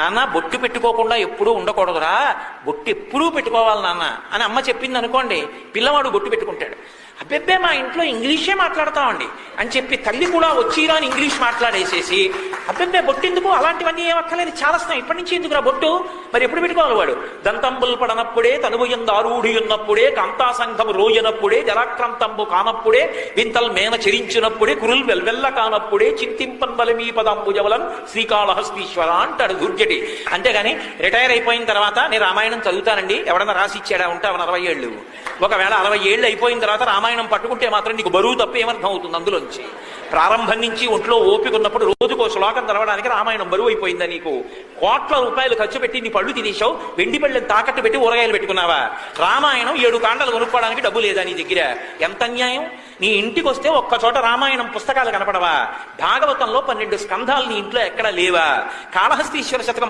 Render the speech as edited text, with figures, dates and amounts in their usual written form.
నాన్న బొట్టు పెట్టుకోకుండా ఎప్పుడూ ఉండకూడదురా, బొట్టు ఎప్పుడూ పెట్టుకోవాలి నాన్న అని అమ్మ చెప్పింది అనుకోండి, పిల్లవాడు బొట్టు పెట్టుకుంటాడు. అబ్బెబ్బే మా ఇంట్లో ఇంగ్లీషే మాట్లాడతామండి అని చెప్పి తల్లి కూడా వచ్చిరా అని ఇంగ్లీష్ మాట్లాడేసేసి అబ్బెబ్బే బొట్టెందుకు, అలాంటివన్నీ ఏమక్కర్లేదు, చాలస్తాం, ఇప్పటి నుంచి ఎందుకురా బొట్టు, మరి ఎప్పుడు పెట్టుకోవాలి వాడు? దంతంబుల్ పడనప్పుడే తనువుయందారూఢి ఉన్నప్పుడే కాంతా సంఘము రోజనప్పుడే జలాక్రాంతంబు కానప్పుడే వింతల్ మేన చరించినప్పుడే కురుల్ వెల్వెల్ల కానప్పుడే చింతింపన్ బలమీ పదంబుజవలన్ శ్రీకాళహస్తీశ్వర అంటాడు దుర్జటి. అంతేగాని రిటైర్ అయిపోయిన తర్వాత నేను రామాయణం చదువుతానండి ఎవడన్నా రాసి ఇచ్చాడా ఉంటే అవన 60 ఏళ్ళు, ఒకవేళ 60 ఏళ్ళు అయిపోయిన తర్వాత రామాయణం పట్టుకుంటే మాత్రం నీకు బరువు తప్ప ఏమర్థం అవుతుంది? అందులోంచి ప్రారంభం నుంచి ఒంట్లో ఓపిక ఉన్నప్పుడు రోజుకో శ్లోకం తెరవడానికి రామాయణం బరువు అయిపోయిందా నీకు? కోట్ల రూపాయలు ఖర్చు పెట్టి నీ పళ్ళు తినేసావు, వెండి పళ్ళని తాకట్టు పెట్టి ఊరగాయలు పెట్టుకున్నావా? రామాయణం 7 కాండలు కొనుక్కోవడానికి డబ్బు లేదా నీ దగ్గర? ఎంత అన్యాయం! నీ ఇంటికి వస్తే ఒక్క చోట రామాయణం పుస్తకాలు కనపడవా? భాగవతంలో 12 స్కంధాలు నీ ఇంట్లో ఎక్కడా లేవా? కాళహస్తీశ్వర శతకం